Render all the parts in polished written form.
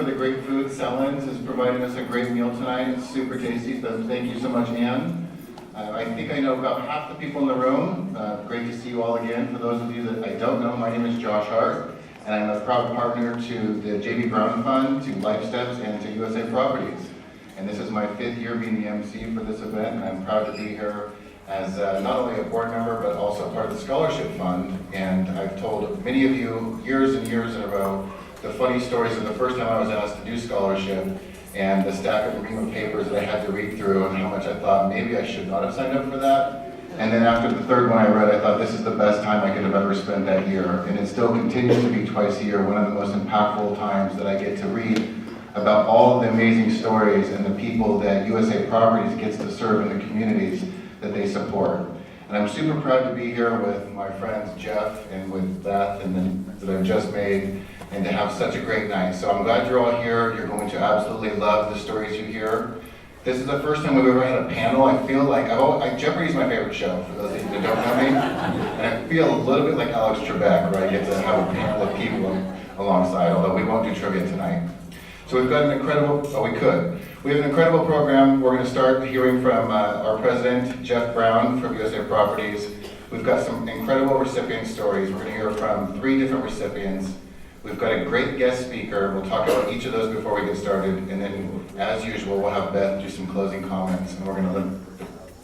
for the great food. Selins is providing us a great meal tonight. It's super tasty, so thank you so much, Ann. I think I know about half the people in the room. Great to see you all again. For those of you that I don't know, my name is Josh Hart, and I'm a proud partner to the J.B. Brown Fund, to Life Steps, and to USA Properties. And this is my 5th year being the MC for this event, and I'm proud to be here as not only a board member, but also part of the Scholarship Fund. And I've told many of you years and years in a row the funny stories of the first time I was asked to do scholarship, and the stack of ream of papers that I had to read through, and how much I thought maybe I should not have signed up for that. And then after the third one I read, I thought this is the best time I could have ever spent that year. And it still continues to be twice a year, one of the most impactful times that I get to read about all of the amazing stories and the people that USA Properties gets to serve in the communities that they support. And I'm super proud to be here with my friends Jeff and with Beth and then that I've just made, and to have such a great night. So I'm glad you're all here. You're going to absolutely love the stories you hear. This is the first time we've ever had a panel. I feel like, Jeopardy's my favorite show, for those of you that don't know me. And I feel a little bit like Alex Trebek, where I get to have a panel of people alongside, although we won't do trivia tonight. So we've got an incredible, we have an incredible program. We're going to start hearing from our president, Jeff Brown from USA Properties. We've got some incredible recipient stories. We're going to hear from 3 different recipients. We've got a great guest speaker. We'll talk about each of those before we get started. And then, as usual, we'll have Beth do some closing comments. And we're going to live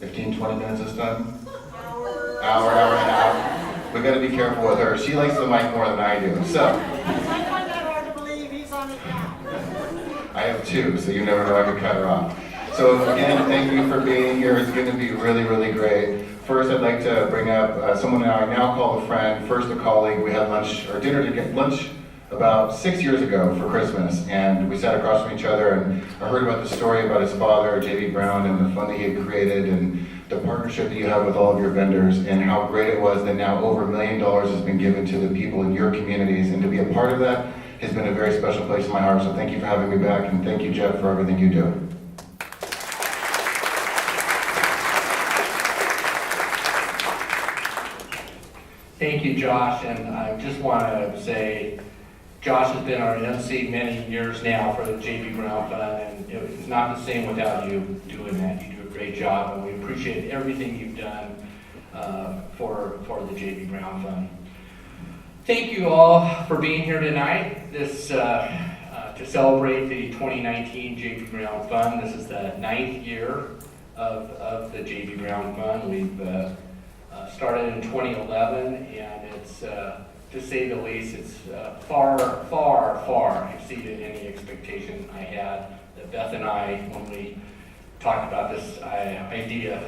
15, 20 minutes this time? Hour and a half. We've got to be careful with her. She likes the mic more than I do. So. I find that hard to believe he's on it now. I have 2, so you never know, I could cut her off. So again, thank you for being here. It's going to be really, really great. First, I'd like to bring up someone I now call a friend, first a colleague. We had dinner to get lunch about 6 years ago for Christmas, and we sat across from each other, and I heard about the story about his father, J.B. Brown, and the fund that he had created, and the partnership that you have with all of your vendors, and how great it was that now over $1 million has been given to the people in your communities, and to be a part of that has been a very special place in my heart. So thank you for having me back, and thank you, Jeff, for everything you do. Thank you, Josh, and I just want to say, Josh has been our MC many years now for the J.B. Brown Fund, and it's not the same without you doing that. You do a great job, and we appreciate everything you've done for the J.B. Brown Fund. Thank you all for being here tonight. To celebrate the 2019 J.B. Brown Fund. This is the 9th year of the J.B. Brown Fund. We've started in 2011, and it's, to say the least, it's far exceeded any expectation I had. That Beth and I, when we talked about this idea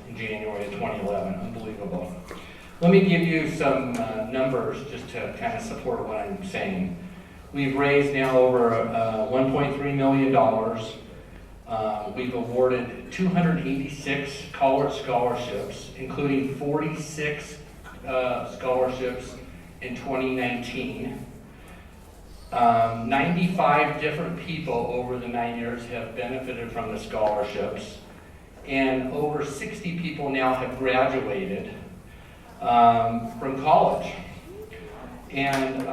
in January of 2011, unbelievable. Let me give you some numbers just to kind of support what I'm saying. We've raised now over $1.3 million. We've awarded 286 college scholarships, including 46 scholarships in 2019. 95 different people over the 9 years have benefited from the scholarships, and over 60 people now have graduated from college. And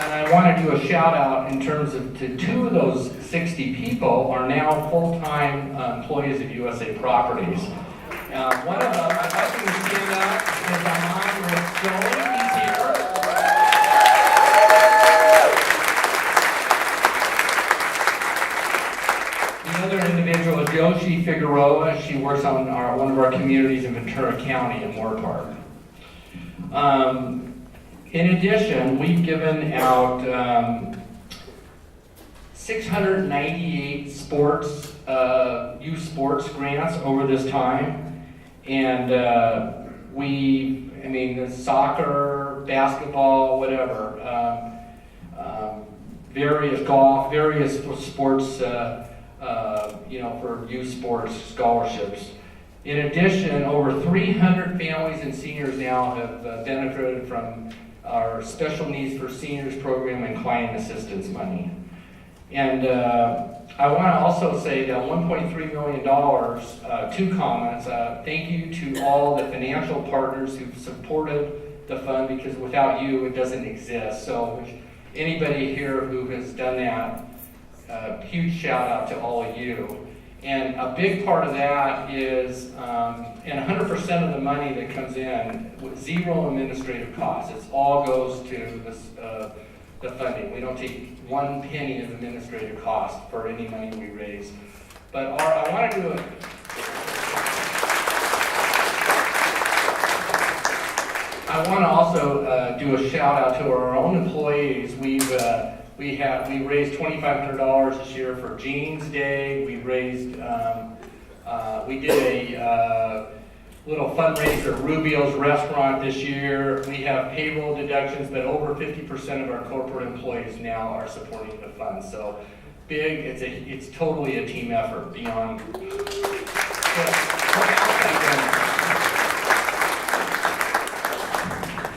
I want to do a shout out in terms of to 2 of those 60 people are now full-time employees of USA Properties. One of them, I'd like you to stand up, is Amon Ritzoli. He's here. The other individual is Yoshi Figueroa. She works on one of our communities in Ventura County in Moorpark. In addition, we've given out 698 youth sports grants over this time, and soccer, basketball, whatever, various golf, various sports, for youth sports scholarships. In addition, over 300 families and seniors now have benefited from our Special Needs for Seniors program and client assistance money. And I want to also say that $1.3 million, two comments. Thank you to all the financial partners who've supported the fund, because without you, it doesn't exist. So anybody here who has done that, huge shout out to all of you. And a big part of that is, and 100% of the money that comes in with zero administrative costs. It all goes to this, the funding. We don't take 1 penny of administrative cost for any money we raise. But I want to do it. I want to also do a shout out to our own employees. We raised $2,500 this year for Jeans Day. We raised, we did a little fundraiser at Rubio's restaurant this year. We have payroll deductions, but over 50% of our corporate employees now are supporting the fund. So big, it's totally a team effort beyond.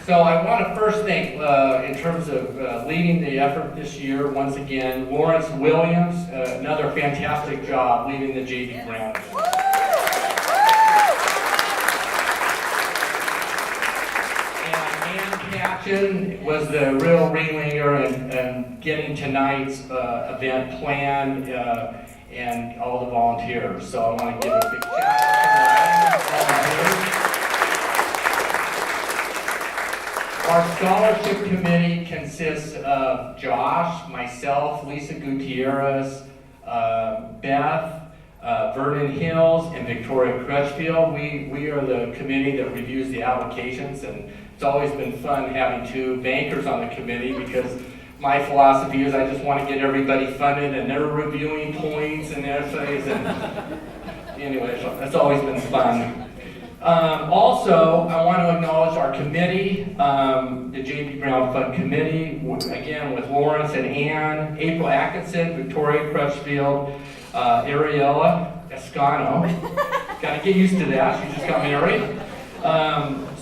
So I want to first thank, in terms of leading the effort this year, once again, Lawrence Williams, another fantastic job leading the J.B. Brown. And Ann Patchen was the real ringleader in getting tonight's event planned and all the volunteers. So I want to give a big shout out to the volunteers. Our scholarship committee consists of Josh, myself, Lisa Gutierrez, Beth, Vernon Hills, and Victoria Crutchfield. We are the committee that reviews the applications, and it's always been fun having two bankers on the committee, because my philosophy is I just want to get everybody funded, and they're reviewing points and essays, and anyway, so that's always been fun. Also, I want to acknowledge our committee, the J.B. Brown Fund Committee, again with Lawrence and Ann, April Atkinson, Victoria Crutchfield, Ariella Escano. Got to get used to that, she just got married.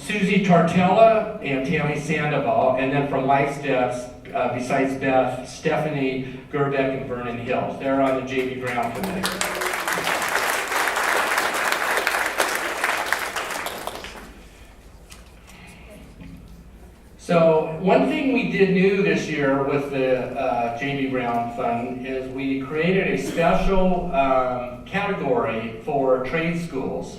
Susie Tartella and Tammy Sandoval, and then from Life Steps, besides Beth, Stephanie Gerbeck and Vernon Hills. They're on the J.B. Brown Committee. So one thing we did new this year with the J.B. Brown Fund is we created a special category for trade schools.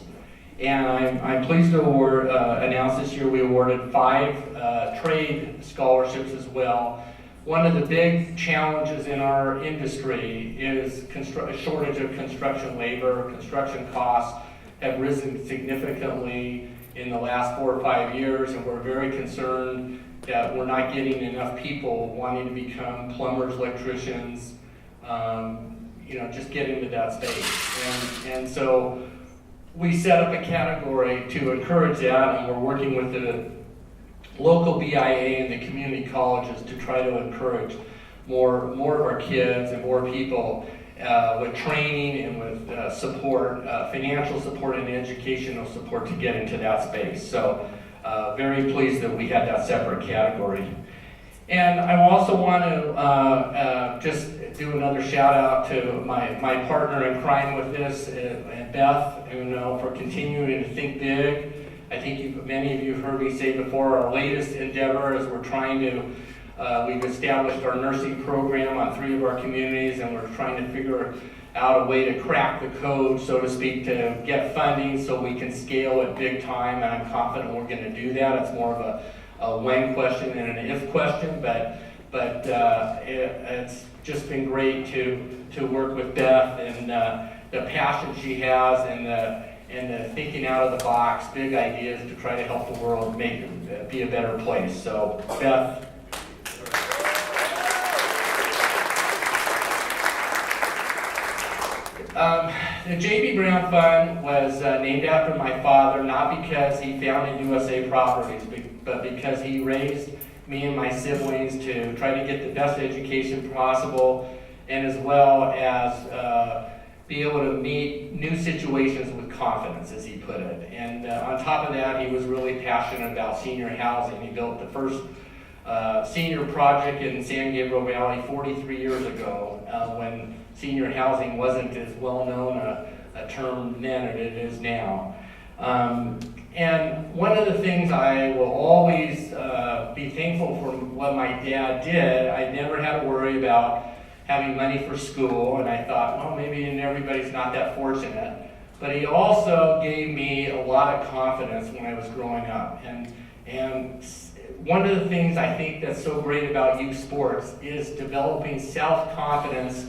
And I'm pleased to announce this year we awarded 5 trade scholarships as well. One of the big challenges in our industry is a shortage of construction labor. Construction costs have risen significantly in the last 4 or 5 years, and we're very concerned that we're not getting enough people wanting to become plumbers, electricians, just get into that space. And so we set up a category to encourage that, and we're working with the local BIA and the community colleges to try to encourage more of our kids and more people with training and with support, financial support and educational support to get into that space. So very pleased that we had that separate category. And I also want to just do another shout out to my partner in crime with this, Beth, for continuing to think big. I think many of you have heard me say before, our latest endeavor is we're trying to, we've established our nursing program on 3 of our communities, and we're trying to figure out a way to crack the code, so to speak, to get funding so we can scale it big time, and I'm confident we're going to do that. It's more of a when question than an if question, but it's just been great to work with Beth and the passion she has and the thinking out of the box, big ideas to try to help the world make it be a better place. So, Beth. The J.B. Brown Fund was named after my father, not because he founded USA Properties, but because he raised me and my siblings to try to get the best education possible, and as well as be able to meet new situations with confidence, as he put it. And on top of that, he was really passionate about senior housing. He built the first senior project in San Gabriel Valley 43 years ago, when senior housing wasn't as well known a term then as it is now. And one of the things I will always be thankful for what my dad did, I never had to worry about having money for school, and I thought, well, maybe everybody's not that fortunate. But he also gave me a lot of confidence when I was growing up. And one of the things I think that's so great about youth sports is developing self-confidence.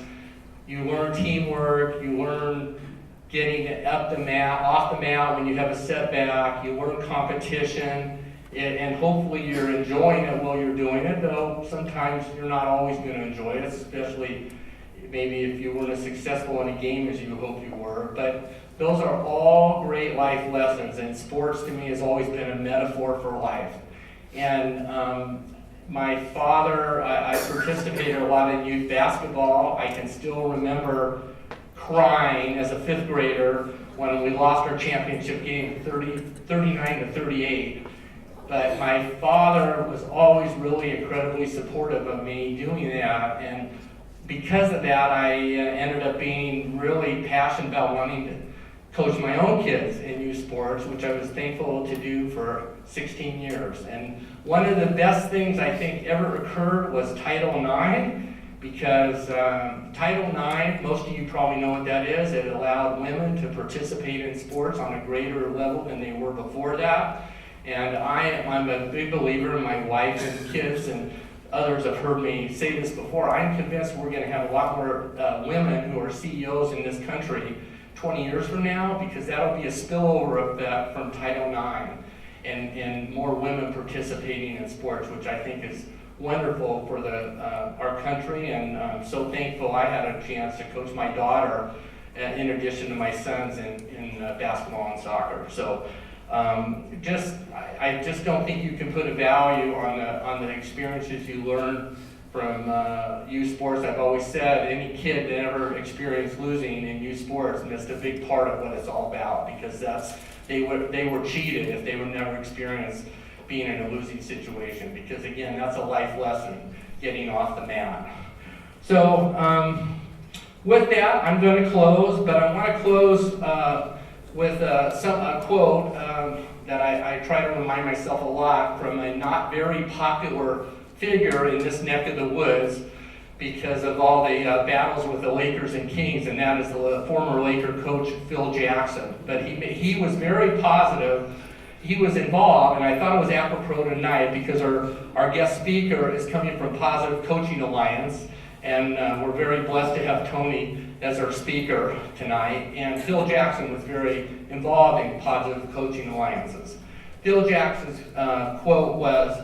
You learn teamwork, you learn getting up the mat, off the mat when you have a setback, you learn competition, and hopefully you're enjoying it while you're doing it, though sometimes you're not always going to enjoy it, especially maybe if you weren't as successful in a game as you hope you were. But those are all great life lessons, and sports to me has always been a metaphor for life. And my father, I participated a lot in youth basketball. I can still remember crying as a 5th grader when we lost our championship game 39-38. But my father was always really incredibly supportive of me doing that, and because of that I ended up being really passionate about wanting to coach my own kids in youth sports, which I was thankful to do for 16 years. And one of the best things I think ever occurred was Title IX, because Title IX, most of you probably know what that is. It allowed women to participate in sports on a greater level than they were before that. And I'm a big believer, and my wife and kids and others have heard me say this before. I'm convinced we're going to have a lot more women who are CEOs in this country 20 years from now, because that'll be a spillover of that from Title IX and more women participating in sports, which I think is wonderful for our country. And I'm so thankful I had a chance to coach my daughter in addition to my sons in basketball and soccer. So I just don't think you can put a value on the experiences you learn from youth sports. I've always said any kid that ever experienced losing in youth sports missed a big part of what it's all about, because they were cheated if they would never experience being in a losing situation, because again, that's a life lesson, getting off the mat. So with that, I'm going to close, but I want to close with a quote that I try to remind myself a lot from a not very popular figure in this neck of the woods because of all the battles with the Lakers and Kings, and that is the former Laker coach Phil Jackson. But he was very positive. He was involved, and I thought it was apropos tonight because our guest speaker is coming from Positive Coaching Alliance, and we're very blessed to have Tony as our speaker tonight. And Phil Jackson was very involved in Positive Coaching Alliances. Phil Jackson's quote was,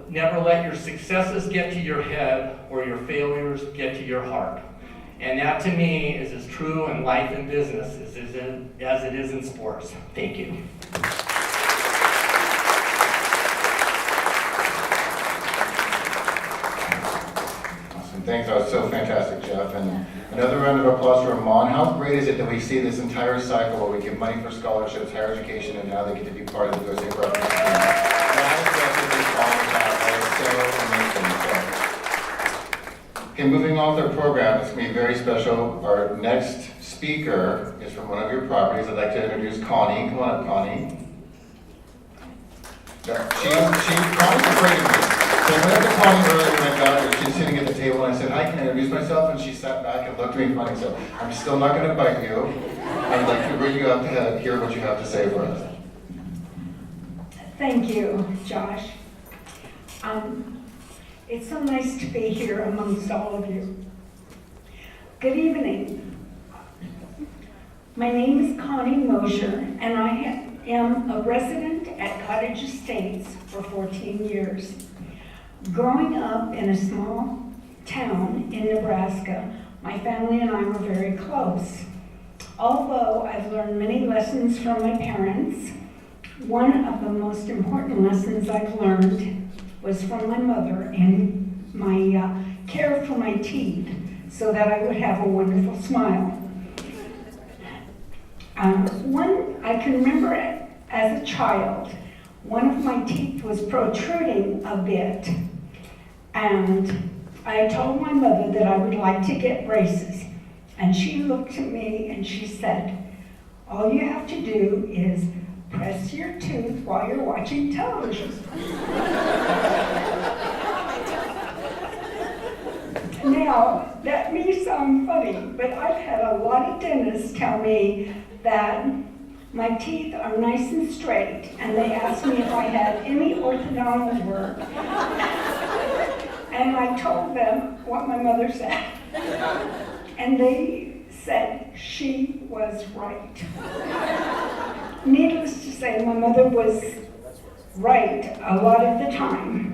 "Never let your successes get to your head or your failures get to your heart." And that to me is as true in life and business as it is in sports. Thank you. Thanks, that was so fantastic, Jeff. And another round of applause for Amon. How great is it that we see this entire cycle where we give money for scholarships, higher education, and now they get to be part of the USA Program team. That is what it's all about. It's so amazing. Okay, moving on with our program, it's going to be very special. Our next speaker is from one of your properties. I'd like to introduce Connie. Come on up, Connie. Connie's afraid of me. So I went up to Connie earlier when I got her. She's sitting at the table, and I said, "Hi, can I introduce myself?" And she sat back and looked at me funny. So I'm still not going to bite you. I'd like to bring you up to hear what you have to say for us. Thank you, Josh. It's so nice to be here amongst all of you. Good evening. My name is Connie Mosher, and I am a resident at Cottage Estates for 14 years. Growing up in a small town in Nebraska, my family and I were very close. Although I've learned many lessons from my parents, one of the most important lessons I've learned was from my mother and my care for my teeth so that I would have a wonderful smile. I can remember as a child, one of my teeth was protruding a bit, And I told my mother that I would like to get braces. And she looked at me and she said, all you have to do is press your tooth while you're watching television. Now, that may sound funny, but I've had a lot of dentists tell me that my teeth are nice and straight, and they asked me if I had any orthodontal work. And I told them what my mother said. And they said she was right. Needless to say, my mother was right a lot of the time.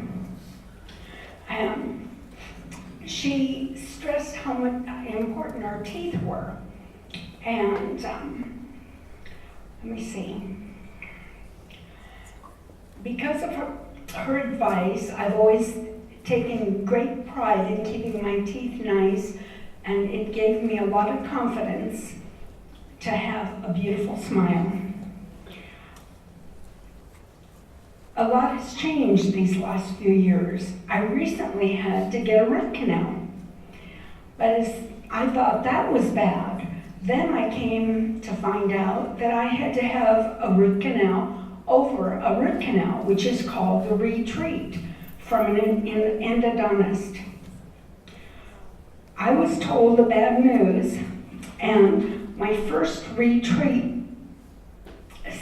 She stressed how important our teeth were. And let me see. Because of her advice, I've always taken great pride in keeping my teeth nice, and it gave me a lot of confidence to have a beautiful smile. A lot has changed these last few years. I recently had to get a root canal, but as I thought that was bad. Then I came to find out that I had to have a root canal over a root canal, which is called the retreat, from an endodontist. I was told the bad news, and my first retreat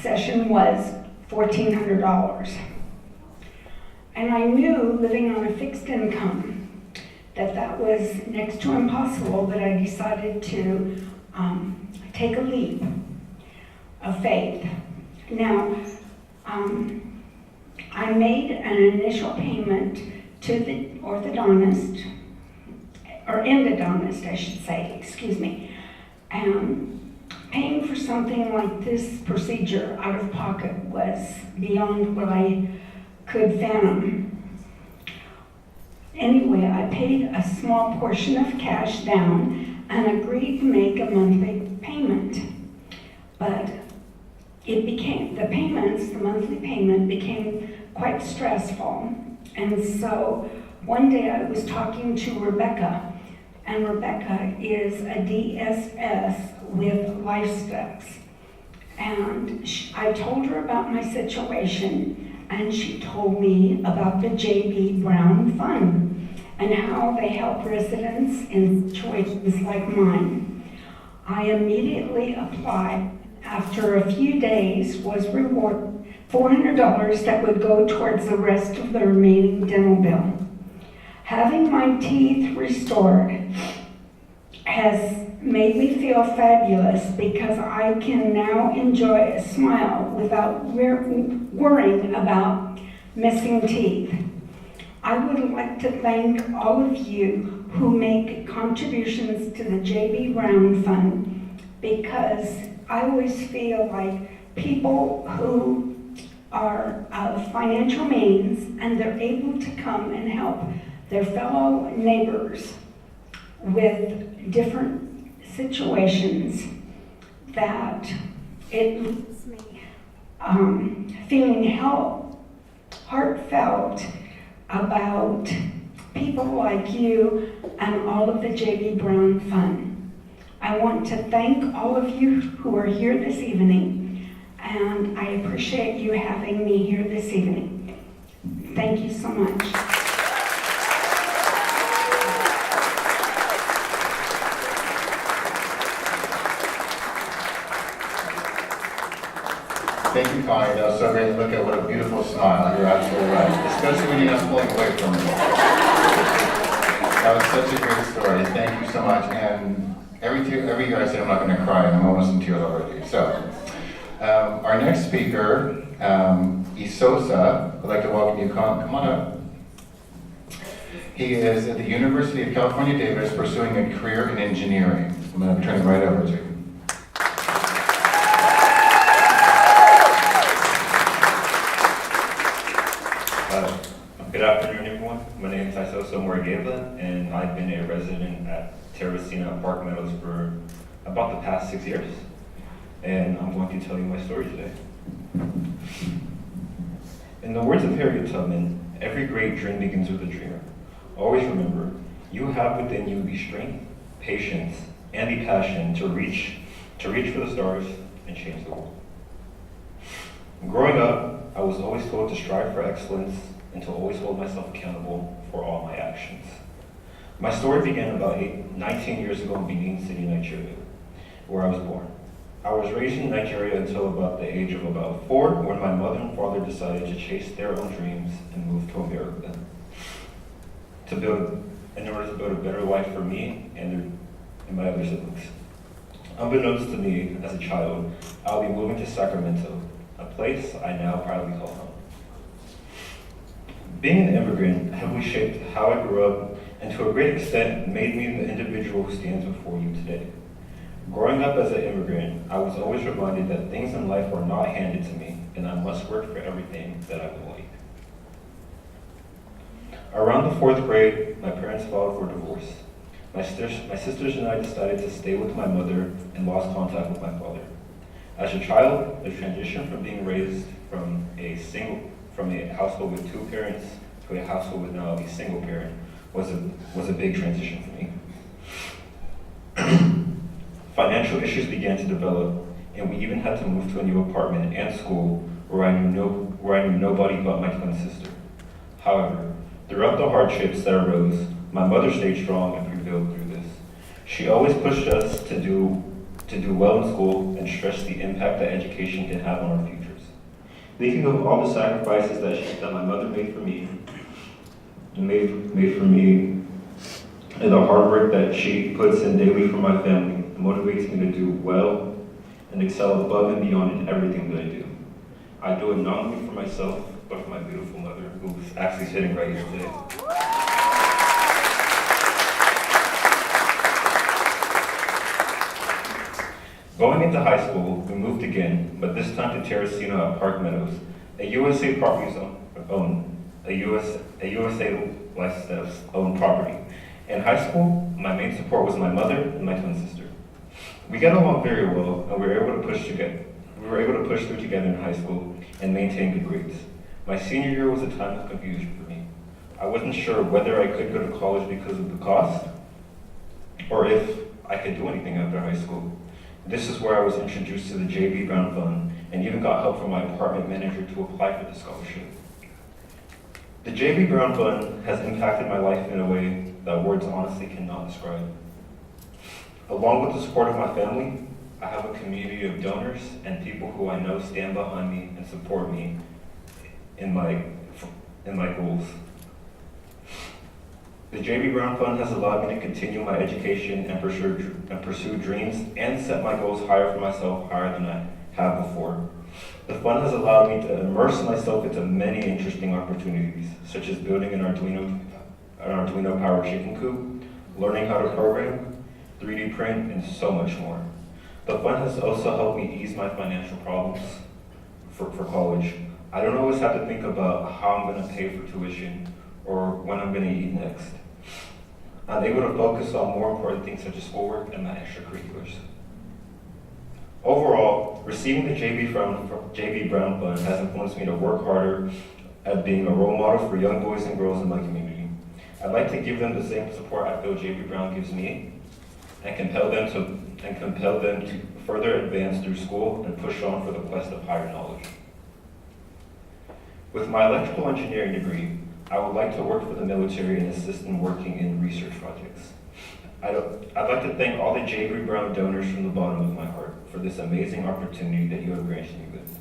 session was $1,400. And I knew, living on a fixed income, that was next to impossible, but I decided to take a leap of faith. Now, I made an initial payment to the orthodontist, or endodontist, I should say, excuse me. And paying for something like this procedure out of pocket was beyond what I could fathom. Anyway, I paid a small portion of cash down and agreed to make a monthly payment. But the monthly payment became quite stressful. And so one day I was talking to Rebecca, and Rebecca is a DSS with Life Steps. And I told her about my situation, and she told me about the J.B. Brown Fund and how they help residents in situations like mine. I immediately applied. After a few days, was rewarded $400 that would go towards the rest of the remaining dental bill. Having my teeth restored has made me feel fabulous because I can now enjoy a smile without worrying about missing teeth. I would like to thank all of you who make contributions to the J.B. Brown Fund, because I always feel like people who are of financial means and they're able to come and help their fellow neighbors with different situations, that it leaves me feeling heartfelt about people like you and all of the J.B. Brown Fund. I want to thank all of you who are here this evening, and I appreciate you having me here this evening. Thank you so much. Thank you, Connie. That was so great. Look at what a beautiful smile. You're absolutely right. Especially when you're not pulling away from it. That was such a great story. Thank you so much. And every year I say I'm not going to cry, and I'm almost in tears already. So, our next speaker, Isosa, I'd like to welcome you. Come on up. He is at the University of California, Davis, pursuing a career in engineering. I'm going to turn it right over to you. Good afternoon, everyone. My name is Isosa Morgeva, and I've been a resident at Terracina Park Meadows for about the past 6 years. And I'm going to tell you my story today. In the words of Harriet Tubman, every great dream begins with a dreamer. Always remember, you have within you the strength, patience, and the passion to reach for the stars and change the world. Growing up, I was always told to strive for excellence and to always hold myself accountable for all my actions. My story began about 19 years ago in Benin City, Nigeria, where I was born. I was raised in Nigeria until about the age of about 4, when my mother and father decided to chase their own dreams and move to America in order to build a better life for me and my other siblings. Unbeknownst to me as a child, I'll be moving to Sacramento, a place I now proudly call home. Being an immigrant heavily shaped how I grew up and to a great extent made me the individual who stands before you today. Growing up as an immigrant, I was always reminded that things in life are not handed to me and I must work for everything that I would like. Around the 4th grade, my parents filed for divorce. My sisters and I decided to stay with my mother and lost contact with my father. As a child, the transition from being raised from a household with 2 parents to a household with now a single parent was a big transition for me. Financial issues began to develop, and we even had to move to a new apartment and school where I knew nobody but my twin sister. However, throughout the hardships that arose, my mother stayed strong and prevailed through this. She always pushed us to do well in school and stressed the impact that education can have on our futures. Thinking of all the sacrifices that my mother made for me, and the hard work that she puts in daily for my family, it motivates me to do well and excel above and beyond in everything that I do. I do it not only for myself, but for my beautiful mother, who's actually sitting right here today. Going into high school, we moved again, but this time to Teresina at Park Meadows, a USA licensed owned property. In high school, my main support was my mother and my twin sister. We got along very well, and we were able to push through together in high school and maintain good grades. My senior year was a time of confusion for me. I wasn't sure whether I could go to college because of the cost, or if I could do anything after high school. This is where I was introduced to the J.B. Brown Fund, and even got help from my apartment manager to apply for the scholarship. The J.B. Brown Fund has impacted my life in a way that words honestly cannot describe. Along with the support of my family, I have a community of donors and people who I know stand behind me and support me in my goals. The J.B. Brown Fund has allowed me to continue my education and pursue dreams and set my goals higher for myself, higher than I have before. The fund has allowed me to immerse myself into many interesting opportunities, such as building an Arduino powered chicken coop, learning how to program, 3D print, and so much more. The fund has also helped me ease my financial problems for college. I don't always have to think about how I'm going to pay for tuition or when I'm going to eat next. I'm able to focus on more important things such as schoolwork and my extracurriculars. Overall, receiving the J.B. Brown Fund has influenced me to work harder at being a role model for young boys and girls in my community. I'd like to give them the same support I feel J.B. Brown gives me, and compel them to further advance through school and push on for the quest of higher knowledge. With my electrical engineering degree, I would like to work for the military and assist in working in research projects. I'd like to thank all the J.B. Brown donors from the bottom of my heart for this amazing opportunity that you have granted me with.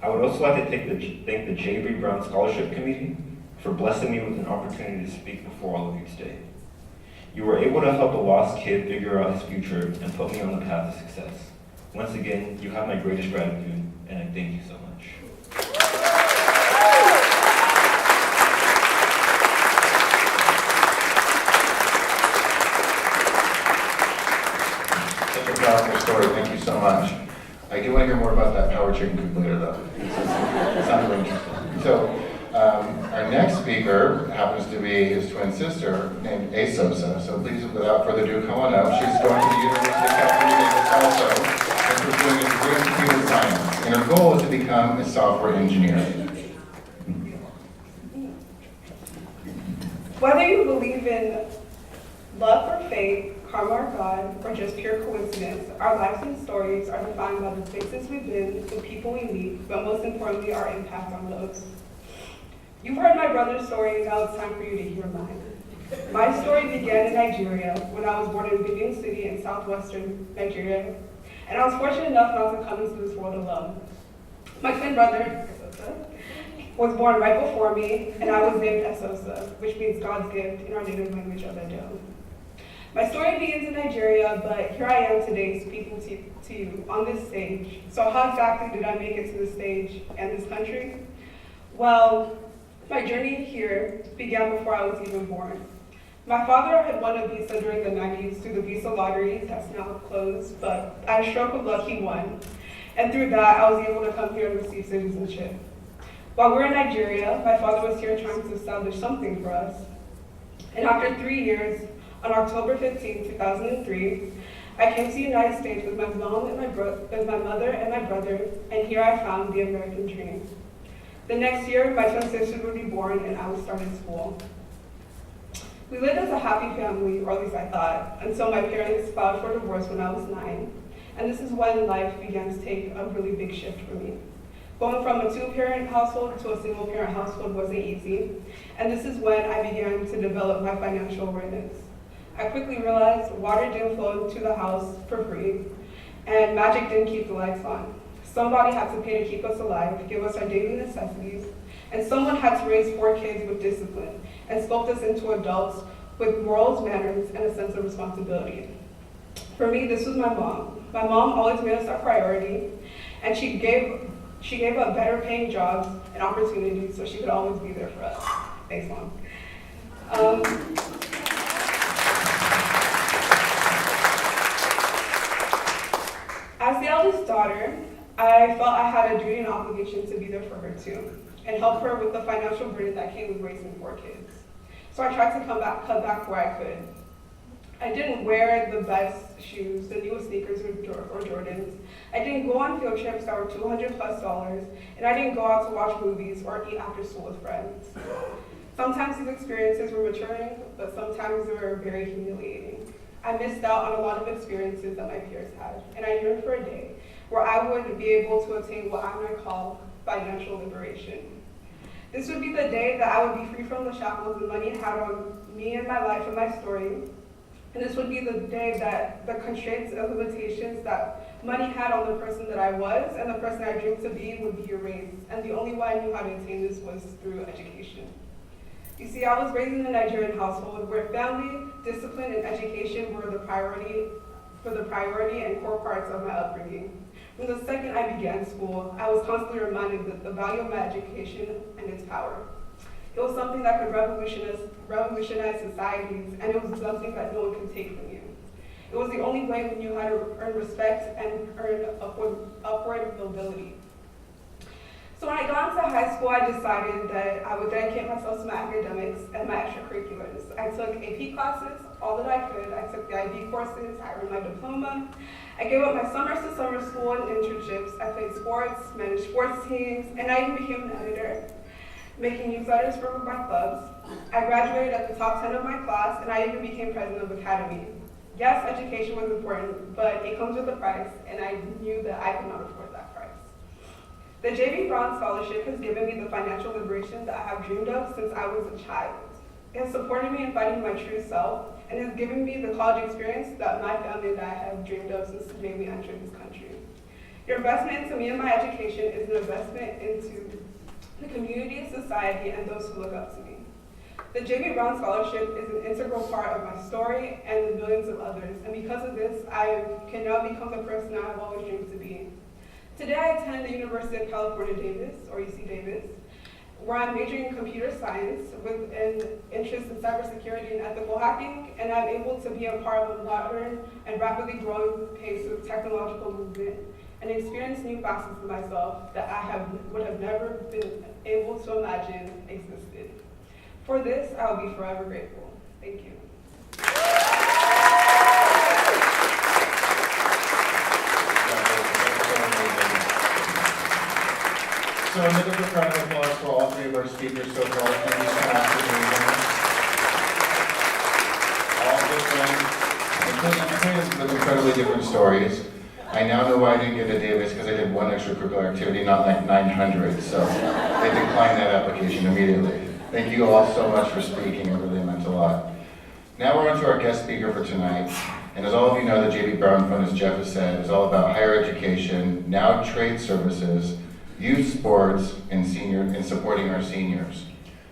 I would also like to thank the J.B. Brown Scholarship Committee for blessing me with an opportunity to speak before all of you today. You were able to help a lost kid figure out his future and put me on the path to success. Once again, you have my greatest gratitude, and I thank you so much. Powerful story, thank you so much. I do want to hear more about that power chicken coop later though. It sounds really interesting. So, our next speaker happens to be his twin sister named Asosa. So please, without further ado, come on up. She's going to the University of California Davis also and pursuing a degree in computer science. And her goal is to become a software engineer. Whether you believe in love or fate, karma or God, or just pure coincidence, our lives and stories are defined by the places we've been, the people we meet, but most importantly, our impact on those. You've heard my brother's story, now it's time for you to hear mine. My story began in Nigeria when I was born in Benin City in southwestern Nigeria, and I was fortunate enough not to come into this world alone. My twin brother was born right before me, and I was named Esosa, which means God's gift in our native language of Edo. My story begins in Nigeria, but here I am today speaking to you on this stage. So how exactly did I make it to the stage and this country? Well, my journey here began before I was even born. My father had won a visa during the 90s through the visa lottery that's now closed, but at a stroke of luck he won. And through that, I was able to come here and receive citizenship. While we were in Nigeria, my father was here trying to establish something for us. And after 3 years, on October 15, 2003, I came to the United States with my mom and with my mother and my brother, and here I found the American dream. The next year, my twin sister would be born, and I would start in school. We lived as a happy family, or at least I thought, until my parents filed for divorce when I was 9. And this is when life began to take a really big shift for me. Going from a 2-parent household to a single-parent household wasn't easy. And this is when I began to develop my financial awareness. I quickly realized water didn't flow to the house for free, and magic didn't keep the lights on. Somebody had to pay to keep us alive, give us our daily necessities, and someone had to raise 4 kids with discipline and sculpt us into adults with morals, manners, and a sense of responsibility. For me, this was my mom. My mom always made us our priority, and she gave up better paying jobs and opportunities so she could always be there for us. Thanks, Mom. As the eldest daughter, I felt I had a duty and obligation to be there for her too, and help her with the financial burden that came with raising 4 kids. So I tried to cut back where I could. I didn't wear the best shoes, the newest sneakers or Jordans. I didn't go on field trips that were $200+, and I didn't go out to watch movies or eat after school with friends. Sometimes these experiences were maturing, but sometimes they were very humiliating. I missed out on a lot of experiences that my peers had, and I yearned for a day where I would be able to attain what I might call financial liberation. This would be the day that I would be free from the shackles that money had on me and my life and my story. And this would be the day that the constraints and limitations that money had on the person that I was and the person I dreamed to be would be erased. And the only way I knew how to attain this was through education. You see, I was raised in a Nigerian household where family, discipline, and education were the priority and core parts of my upbringing. From the second I began school, I was constantly reminded that the value of my education and its power. It was something that could revolutionize societies, and it was something that no one could take from you. It was the only way we knew how to earn respect and earn upward mobility. So when I got into high school, I decided that I would dedicate myself to my academics and my extracurriculars. I took AP classes, all that I could. I took the IB courses, I earned my diploma. I gave up my summers to summer school and internships. I played sports, managed sports teams, and I even became an editor, making newsletters for my clubs. I graduated at the top 10 of my class, and I even became president of Academy. Yes, education was important, but it comes with a price, and I knew that I could not afford that price. The J.B. Brown Scholarship has given me the financial liberation that I have dreamed of since I was a child. It has supported me in finding my true self, and has given me the college experience that my family and I have dreamed of since the day we entered this country. Your investment into me and my education is an investment into the community, society, and those who look up to me. The J.B. Brown Scholarship is an integral part of my story and the millions of others, and because of this, I can now become the person I have always dreamed to be. Today I attend the University of California, Davis, or UC Davis, where I'm majoring in computer science with an interest in cybersecurity and ethical hacking, and I'm able to be a part of a modern and rapidly growing pace of technological movement and experience new facets of myself that I would have never been able to imagine existed. For this, I will be forever grateful. Thank you. So another round of applause for all 3 of our speakers so far. Thank you so much for being here. friends with incredibly different stories. I now know why I didn't get to Davis, because I did one extracurricular activity, not like 900, so they declined that application immediately. Thank you all so much for speaking, it really meant a lot. Now we're on to our guest speaker for tonight, and as all of you know, the J.B. Brown Fund, as Jeff has said, is all about higher education, now trade services, youth sports, and supporting our seniors.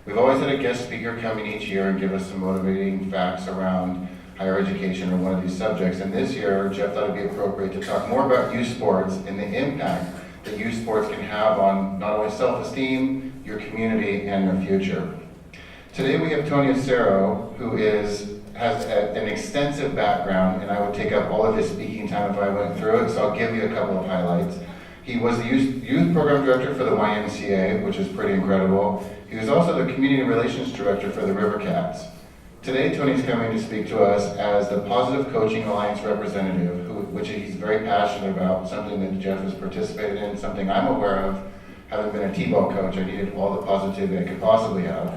We've always had a guest speaker come in each year and give us some motivating facts around higher education or one of these subjects. And this year, Jeff thought it'd be appropriate to talk more about youth sports and the impact that youth sports can have on not only self-esteem, your community, and your future. Today we have Tony Acero, who has an extensive background, and I would take up all of his speaking time if I went through it, so I'll give you a couple of highlights. He was the youth program director for the YMCA, which is pretty incredible. He was also the community relations director for the River Cats. Today, Tony's coming to speak to us as the Positive Coaching Alliance representative, which he's very passionate about, something that Jeff has participated in, something I'm aware of. Having been a T-ball coach, I needed all the positivity I could possibly have.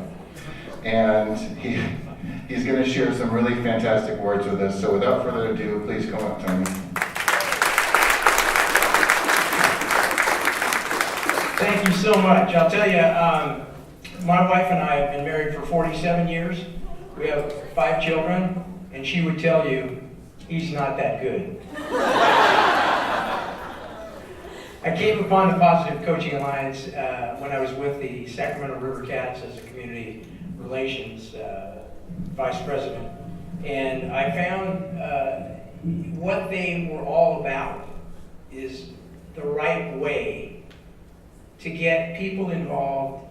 And he's going to share some really fantastic words with us. So without further ado, please come up, Tony. Thank you so much. I'll tell you, my wife and I have been married for 47 years. We have 5 children, and she would tell you, he's not that good. I came upon the Positive Coaching Alliance when I was with the Sacramento River Cats as a community relations vice president. And I found what they were all about is the right way to get people involved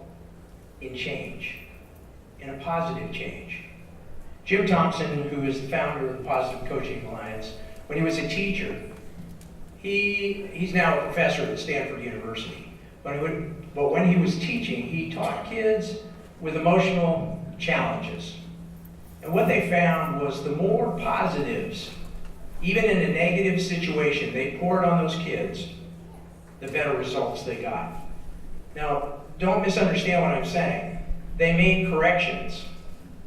in change, in a positive change. Jim Thompson, who is the founder of the Positive Coaching Alliance, when he was a teacher, he's now a professor at Stanford University. But when he was teaching, he taught kids with emotional challenges. And what they found was the more positives, even in a negative situation, they poured on those kids, the better results they got. Now, don't misunderstand what I'm saying. They made corrections,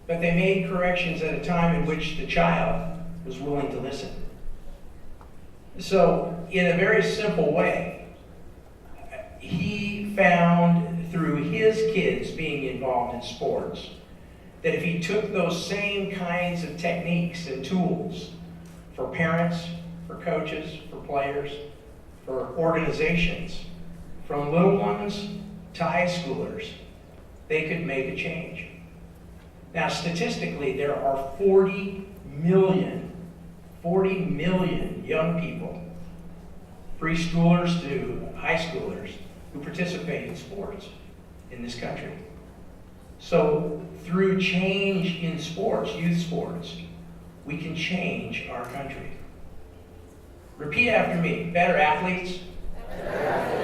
but they made corrections at a time in which the child was willing to listen. So, in a very simple way, he found through his kids being involved in sports that if he took those same kinds of techniques and tools for parents, for coaches, for players, for organizations, from little ones to high schoolers, they could make a change. Now, statistically, there are 40 million young people, preschoolers to high schoolers, who participate in sports in this country. So, through change in sports, youth sports, we can change our country. Repeat after me. Better athletes.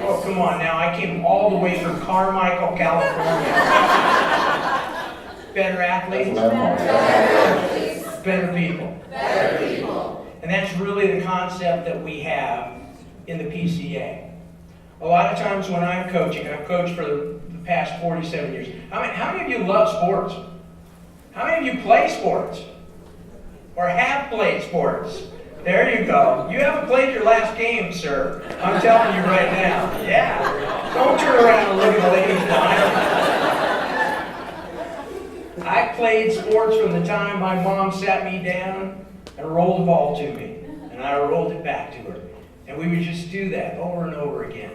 Oh, come on now. I came all the way from Carmichael, California. Better athletes. Better people. And that's really the concept that we have in the PCA. A lot of times when I'm coaching, I've coached for the past 47 years. How many of you love sports? How many of you play sports? Or have played sports? There you go. You haven't played your last game, sir. I'm telling you right now. Yeah. Don't turn around and look at the ladies behind you. I played sports from the time my mom sat me down and rolled the ball to me. And I rolled it back to her. And we would just do that over and over again.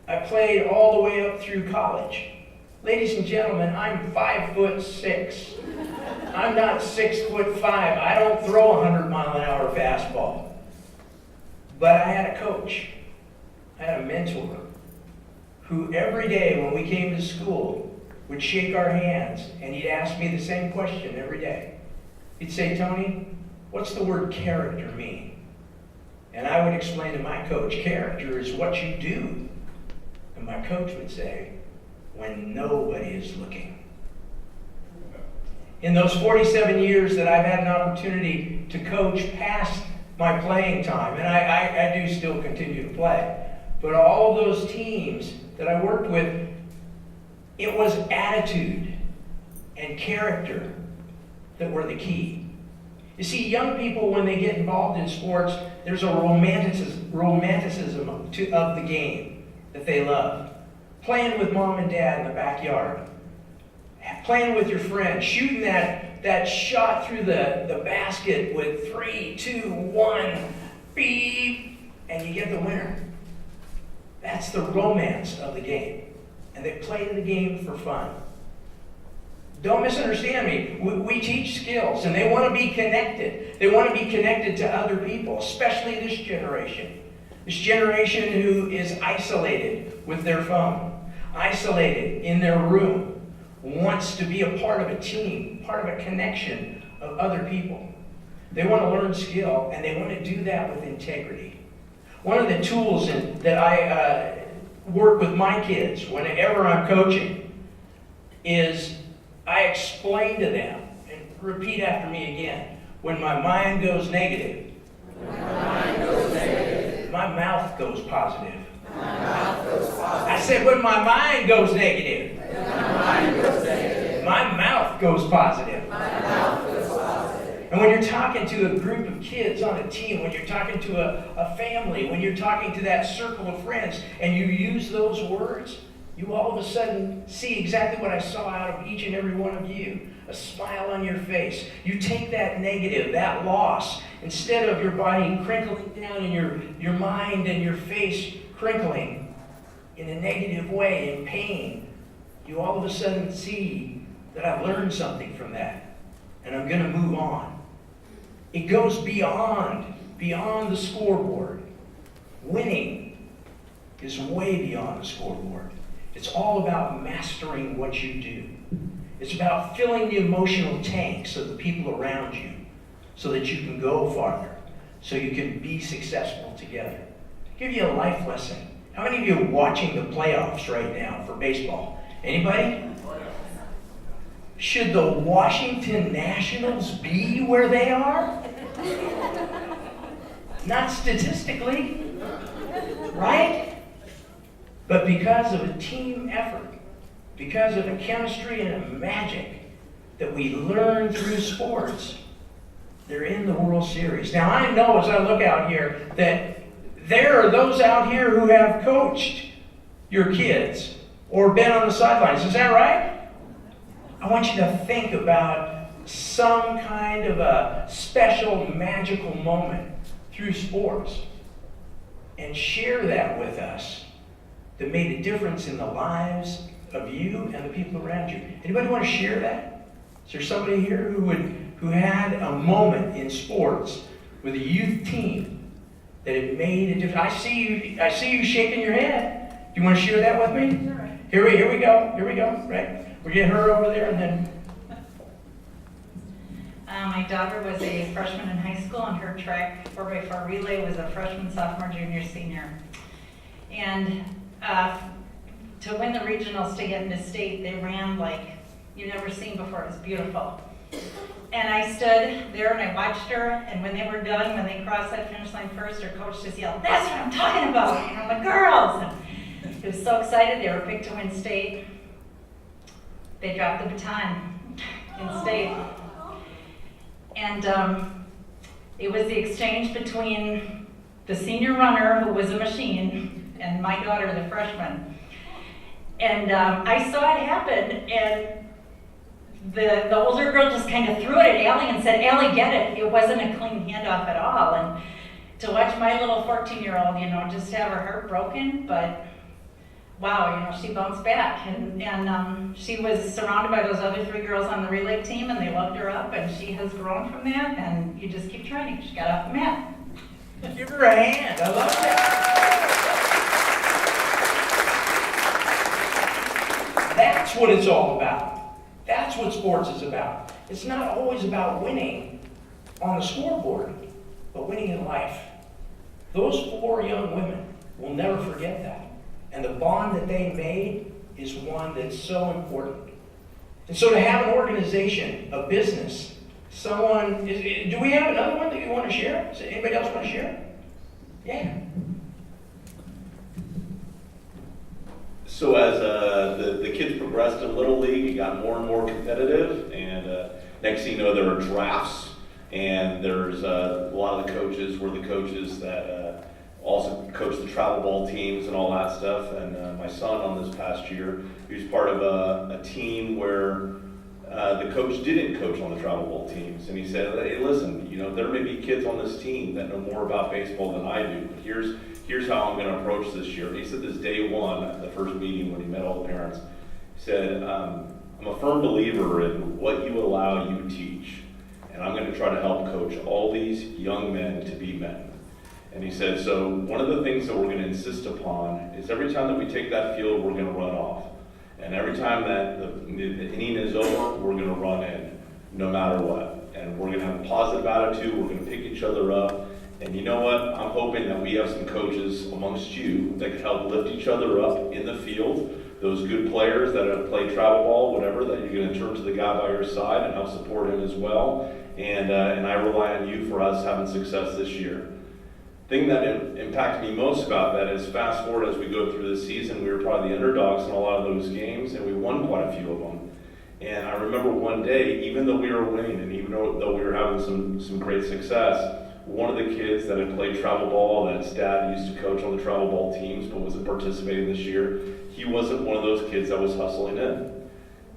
I played all the way up through college. Ladies and gentlemen, I'm 5'6". I'm not 6'5". I don't throw a 100-mile-an-hour fastball. But I had a coach. I had a mentor who every day when we came to school would shake our hands and he'd ask me the same question every day. He'd say, Tony, what's the word character mean? And I would explain to my coach, character is what you do. And my coach would say, when nobody is looking. In those 47 years that I've had an opportunity to coach past my playing time, and I do still continue to play, but all those teams that I worked with, it was attitude and character that were the key. You see, young people, when they get involved in sports, there's a romanticism of the game that they love. Playing with mom and dad in the backyard. Playing with your friends. Shooting that shot through the basket with 3, 2, 1, beep, and you get the winner. That's the romance of the game. And they play the game for fun. Don't misunderstand me. We teach skills, and they want to be connected. They want to be connected to other people, especially this generation. This generation who is isolated with their phone, isolated in their room, wants to be a part of a team, part of a connection of other people. They want to learn skill, and they want to do that with integrity. One of the tools that I work with my kids whenever I'm coaching is I explain to them, and repeat after me again, when my mind goes negative, my mouth goes positive. I said, when my mind goes negative, my mouth goes positive. And when you're talking to a group of kids on a team, when you're talking to a family, when you're talking to that circle of friends, and you use those words, you all of a sudden see exactly what I saw out of each and every one of you. A smile on your face. You take that negative, that loss, instead of your body crinkling down and your mind and your face crinkling in a negative way, in pain, you all of a sudden see that I've learned something from that, and I'm going to move on. It goes beyond the scoreboard. Winning is way beyond the scoreboard. It's all about mastering what you do. It's about filling the emotional tanks of the people around you so that you can go farther, so you can be successful together. I'll give you a life lesson. How many of you are watching the playoffs right now for baseball? Anybody? Should the Washington Nationals be where they are? Not statistically, right? But because of a team effort, because of a chemistry and a magic that we learn through sports, they're in the World Series. Now I know as I look out here that there are those out here who have coached your kids or been on the sidelines. Is that right? I want you to think about some kind of a special, magical moment through sports and share that with us that made a difference in the lives of you and the people around you. Anybody want to share that? Is there somebody here who had a moment in sports with a youth team that it made a difference? I see you shaking your head. Do you want to share that with me? Sure. Here we go. Right? We're getting her over there, and then. My daughter was a freshman in high school, and her track 4x4 relay was a freshman, sophomore, junior, senior. And to win the regionals to get into state, they ran like you never seen before. It was beautiful. And I stood there and I watched her, and when they were done, when they crossed that finish line first, her coach just yelled, "That's what I'm talking about, you know, the girls!" And she was so excited. They were picked to win state. They dropped the baton in state. And it was the exchange between the senior runner, who was a machine, and my daughter, the freshman. And I saw it happen, and the older girl just kind of threw it at Allie and said, "Allie, get it." It wasn't a clean handoff at all. And to watch my little 14-year-old, you know, just have her heart broken, but wow, you know, she bounced back. And she was surrounded by those other 3 girls on the relay team, and they loved her up, and she has grown from that, and you just keep training. She got off the mat. Give her a hand. I love that. That's what it's all about. That's what sports is about. It's not always about winning on the scoreboard, but winning in life. Those 4 young women will never forget that. And the bond that they made is one that's so important. And so to have an organization, a business, someone, do we have another one that you want to share? Does anybody else want to share? Yeah. So as the kids progressed in Little League, it got more and more competitive, and next thing you know, there were drafts, And there's a lot of the coaches were the coaches that also coach the travel ball teams and all that stuff. And my son on this past year, he was part of a team where the coach didn't coach on the travel ball teams. And he said, hey, listen, you know, there may be kids on this team that know more about baseball than I do, but here's how I'm going to approach this year. And he said this day one at the first meeting when he met all the parents. He said, I'm a firm believer in what you allow, you teach. And I'm going to try to help coach all these young men to be men. And he said, so one of the things that we're going to insist upon is every time that we take that field, we're going to run off. And every time that the inning is over, we're going to run in, no matter what. And we're going to have a positive attitude. We're going to pick each other up. And you know what? I'm hoping that we have some coaches amongst you that can help lift each other up in the field. Those good players that have played travel ball, whatever, that you're going to turn to the guy by your side and help support him as well. And I rely on you for us having success this year. The thing that impacted me most about that is fast forward as we go through the season, we were probably the underdogs in a lot of those games, and we won quite a few of them. And I remember one day, even though we were winning and even though we were having some great success, one of the kids that had played travel ball, that his dad used to coach on the travel ball teams but wasn't participating this year, he wasn't one of those kids that was hustling in.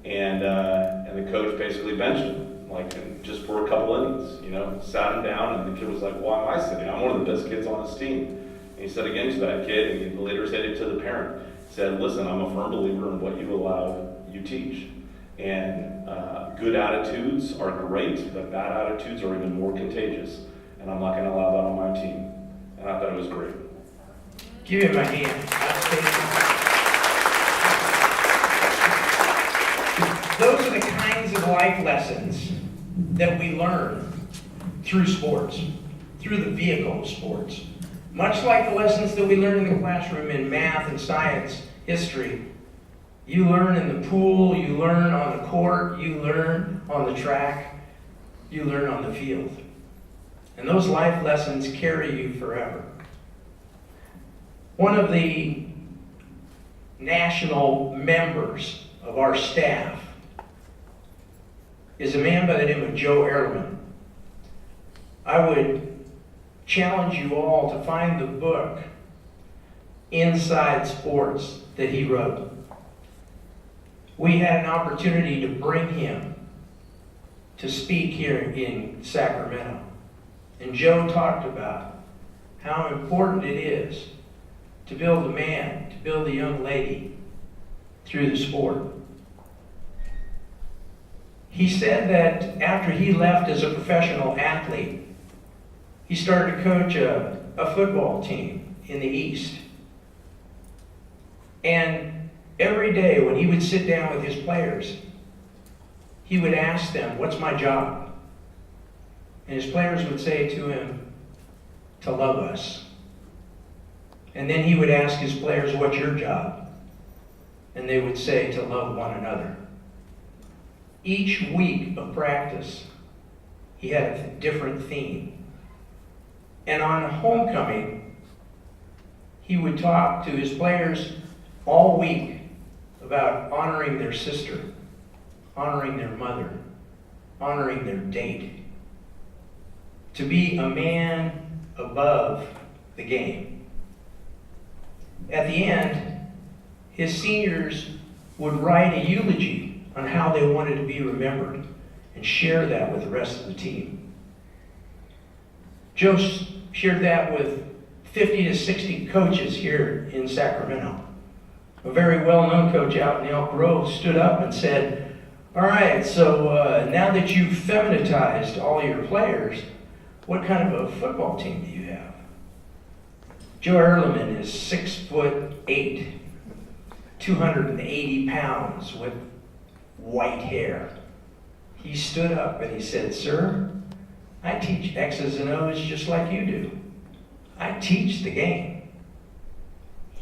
And the coach basically benched him, like just for a couple innings, you know, sat him down, and the kid was like, why am I sitting? I'm one of the best kids on this team. And he said again to that kid, and he later said it to the parent, said, listen, I'm a firm believer in what you allow, you teach. And good attitudes are great, but bad attitudes are even more contagious. And I'm not going to allow that on my team. And I thought it was great. Give him a hand. Those are the kinds of life lessons that we learn through sports, through the vehicle of sports. Much like the lessons that we learn in the classroom in math and science, history, you learn in the pool, you learn on the court, you learn on the track, you learn on the field. And those life lessons carry you forever. One of the national members of our staff is a man by the name of Joe Ehrlichman. I would challenge you all to find the book, Inside Sports, that he wrote. We had an opportunity to bring him to speak here in Sacramento. And Joe talked about how important it is to build a man, to build a young lady through the sport. He said that after he left as a professional athlete, he started to coach a football team in the East. And every day when he would sit down with his players, he would ask them, what's my job? And his players would say to him, to love us. And then he would ask his players, what's your job? And they would say, to love one another. Each week of practice, he had a different theme. And on homecoming, he would talk to his players all week about honoring their sister, honoring their mother, honoring their date. To be a man above the game. At the end, his seniors would write a eulogy on how they wanted to be remembered and share that with the rest of the team. Joe shared that with 50 to 60 coaches here in Sacramento. A very well-known coach out in Elk Grove stood up and said, all right, so now that you've feminitized all your players, what kind of a football team do you have? Joe Ehrlichman is 6'8", 280 pounds with white hair. He stood up and he said, sir, I teach X's and O's just like you do. I teach the game.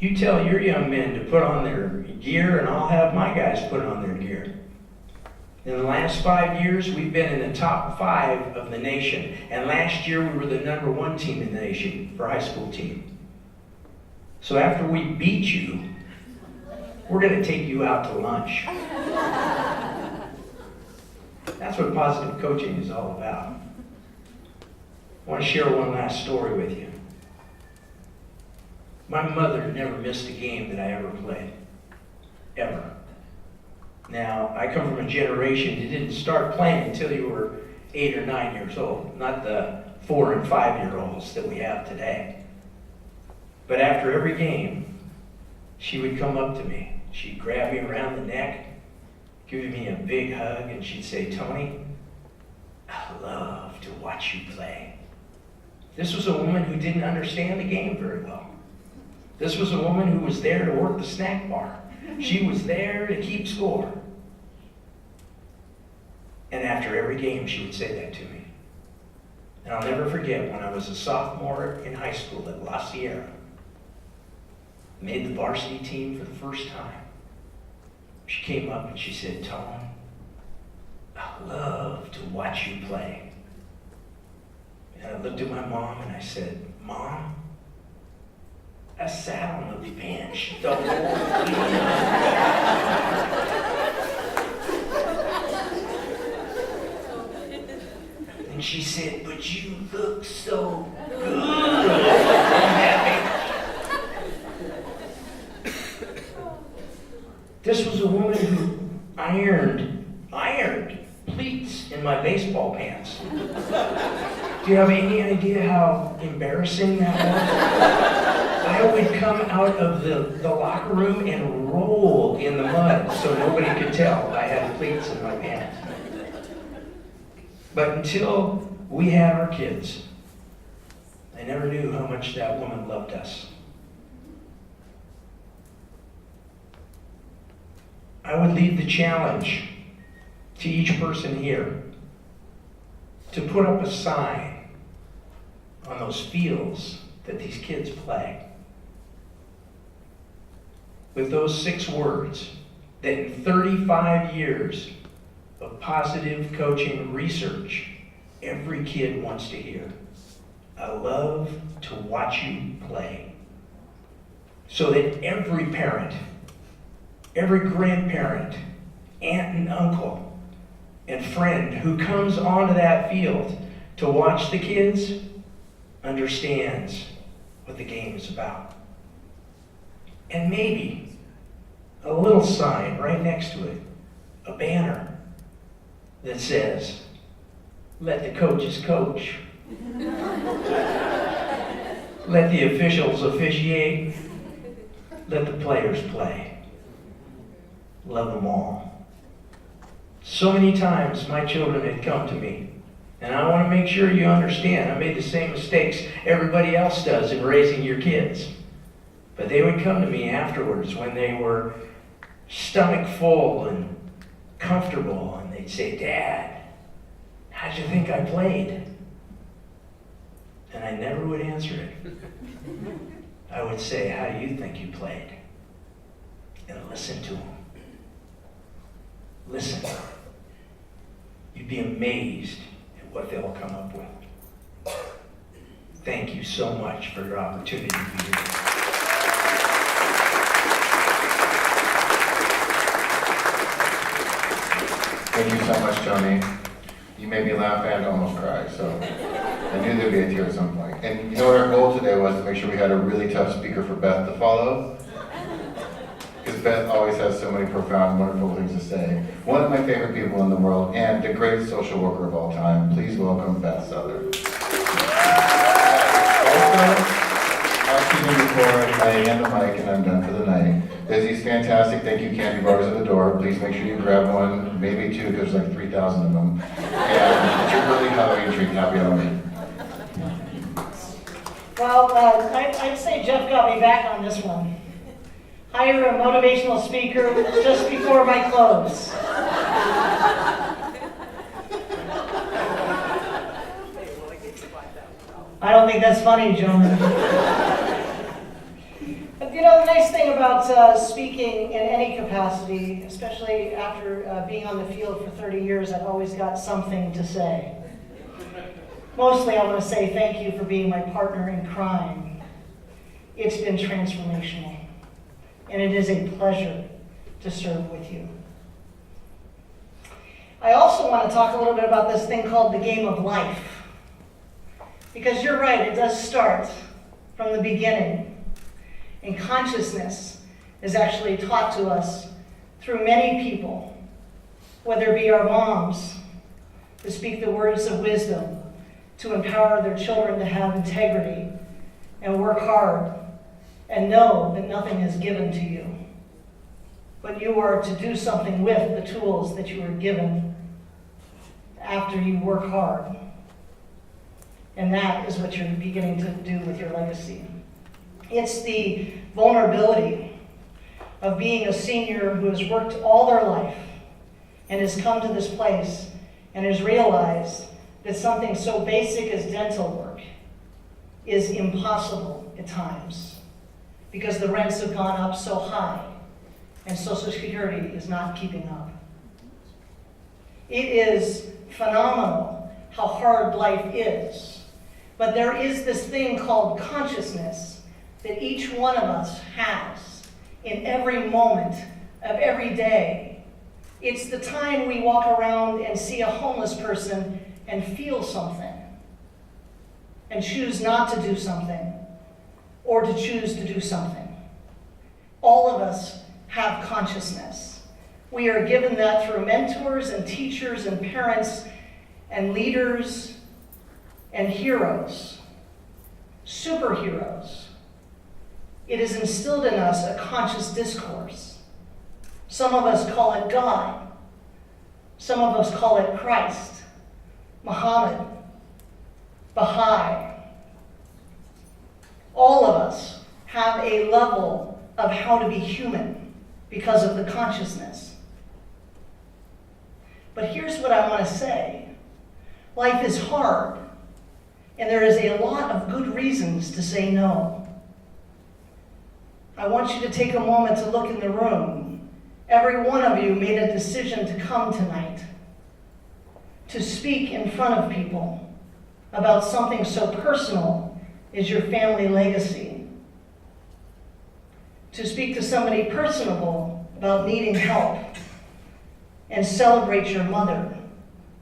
You tell your young men to put on their gear and I'll have my guys put on their gear. In the last 5 years, we've been in the top 5 of the nation. And last year, we were the #1 team in the nation for high school team. So after we beat you, we're going to take you out to lunch. That's what positive coaching is all about. I want to share one last story with you. My mother never missed a game that I ever played. Ever. Now, I come from a generation that didn't start playing until you were 8 or 9 years old, not the 4 and 5-year-olds that we have today. But after every game, she would come up to me. She'd grab me around the neck, give me a big hug, and she'd say, "Tony, I love to watch you play." This was a woman who didn't understand the game very well. This was a woman who was there to work the snack bar. She was there to keep score. And after every game, she would say that to me. And I'll never forget when I was a sophomore in high school at La Sierra, made the varsity team for the first time. She came up and she said, "Tone, I love to watch you play." And I looked at my mom and I said, "Mom, I sat on the bench the whole game." And she said, "But you look so good on that bench." This was a woman who ironed pleats in my baseball pants. Do you have any idea how embarrassing that was? I would come out of the locker room and roll in the mud so nobody could tell I had pleats in my pants. But until we had our kids, I never knew how much that woman loved us. I would leave the challenge to each person here to put up a sign on those fields that these kids play with those 6 words that in 35 years of positive coaching research, every kid wants to hear. "I love to watch you play." So that every parent, every grandparent, aunt and uncle, and friend who comes onto that field to watch the kids understands what the game is about. And maybe a little sign right next to it, a banner that says, "Let the coaches coach." Let the officials officiate. Let the players play. Love them all. So many times my children had come to me, and I want to make sure you understand, I made the same mistakes everybody else does in raising your kids. But they would come to me afterwards when they were stomach full and comfortable, and they'd say, "Dad, how'd you think I played?" And I never would answer it. I would say, "How do you think you played?" And listen to them. Listen. You'd be amazed at what they'll come up with. Thank you so much for your opportunity to be here. Thank you so much, Tony. You made me laugh and almost cry, so I knew there'd be a tear at some point. And you know what our goal today was? To make sure we had a really tough speaker for Beth to follow. Because Beth always has so many profound, wonderful things to say. One of my favorite people in the world, and the greatest social worker of all time. Please welcome Beth Souther. Also, housekeeping before I hand the mic and I'm done for the night. Busy's fantastic. Thank you, candy bars at the door. Please make sure you grab one, maybe 2, because there's like 3,000 of them. And it's your early Halloween treat. Happy Halloween. Well, I'd say Jeff got me back on this one. Hire a motivational speaker just before my close. I don't think that's funny, gentlemen. But you know, the nice thing about speaking in any capacity, especially after being on the field for 30 years, I've always got something to say. Mostly I want to say thank you for being my partner in crime. It's been transformational. And it is a pleasure to serve with you. I also want to talk a little bit about this thing called the game of life. Because you're right, it does start from the beginning. And consciousness is actually taught to us through many people, whether it be our moms who speak the words of wisdom to empower their children to have integrity and work hard and know that nothing is given to you, but you are to do something with the tools that you were given after you work hard. And that is what you're beginning to do with your legacy. It's the vulnerability of being a senior who has worked all their life and has come to this place and has realized that something so basic as dental work is impossible at times because the rents have gone up so high and Social Security is not keeping up. It is phenomenal how hard life is, but there is this thing called consciousness that each one of us has in every moment of every day. It's the time we walk around and see a homeless person and feel something and choose not to do something or to choose to do something. All of us have consciousness. We are given that through mentors and teachers and parents and leaders and heroes, superheroes. It is instilled in us a conscious discourse. Some of us call it God. Some of us call it Christ, Muhammad, Baha'i. All of us have a level of how to be human because of the consciousness. But here's what I want to say. Life is hard, and there is a lot of good reasons to say no. I want you to take a moment to look in the room. Every one of you made a decision to come tonight, to speak in front of people about something so personal as your family legacy, to speak to somebody personable about needing help, and celebrate your mother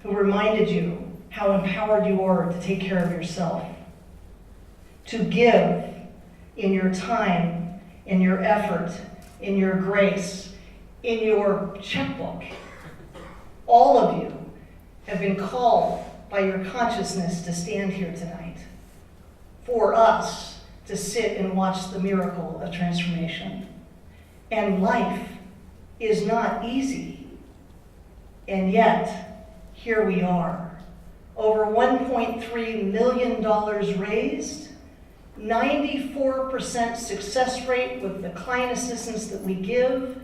who reminded you how empowered you are to take care of yourself, to give in your time, in your effort, in your grace, in your checkbook. All of you have been called by your consciousness to stand here tonight for us to sit and watch the miracle of transformation. And life is not easy. And yet, here we are. Over $1.3 million raised, 94% success rate with the client assistance that we give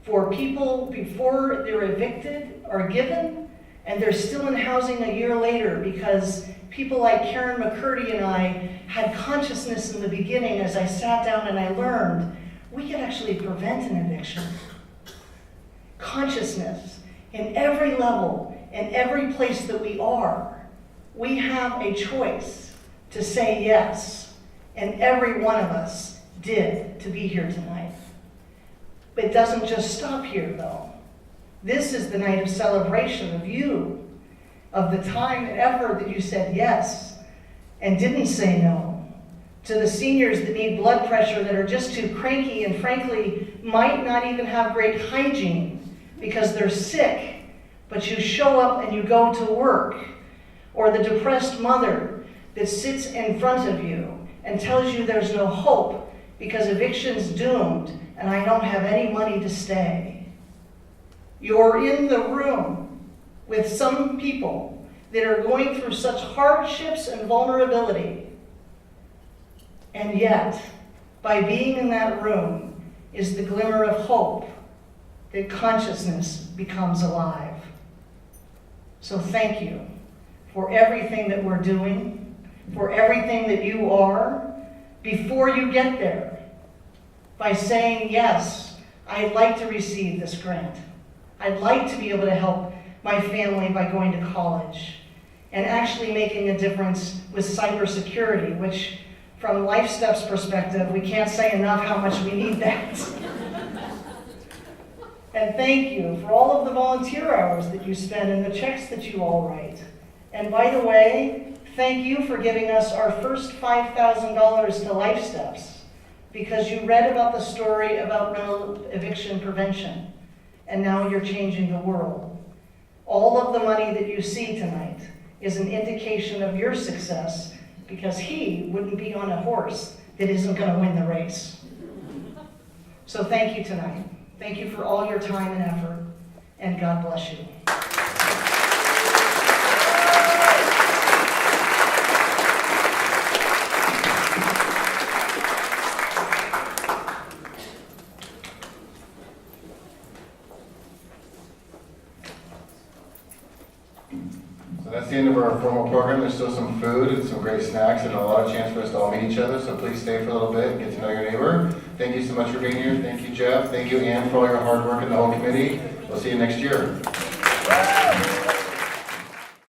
for people before they're evicted are given, and they're still in housing a year later because people like Karen McCurdy and I had consciousness in the beginning as I sat down and I learned we could actually prevent an eviction. Consciousness in every level, in every place that we are, we have a choice to say yes, and every one of us did to be here tonight. But it doesn't just stop here, though. This is the night of celebration of you, of the time and effort that you said yes and didn't say no. To the seniors that need blood pressure that are just too cranky and frankly might not even have great hygiene because they're sick, but you show up and you go to work. Or the depressed mother that sits in front of you and tells you there's no hope because eviction's doomed and I don't have any money to stay. You're in the room with some people that are going through such hardships and vulnerability. And yet, by being in that room is the glimmer of hope that consciousness becomes alive. So thank you for everything that we're doing, for everything that you are, before you get there, by saying, yes, I'd like to receive this grant. I'd like to be able to help my family by going to college, and actually making a difference with cybersecurity, which from Life Steps perspective, we can't say enough how much we need that. And thank you for all of the volunteer hours that you spend and the checks that you all write. And by the way, Thank you for giving us our first $5,000 to Life Steps because you read about the story about rental eviction prevention and now you're changing the world. All of the money that you see tonight is an indication of your success because he wouldn't be on a horse that isn't going to win the race. So thank you tonight. Thank you for all your time and effort, and God bless you. So that's the end of our formal program. There's still some food and some great snacks and a lot of chance for us to all meet each other. So please stay for a little bit and get to know your neighbor. Thank you so much for being here. Thank you, Jeff. Thank you, Ann, for all your hard work and the whole committee. We'll see you next year.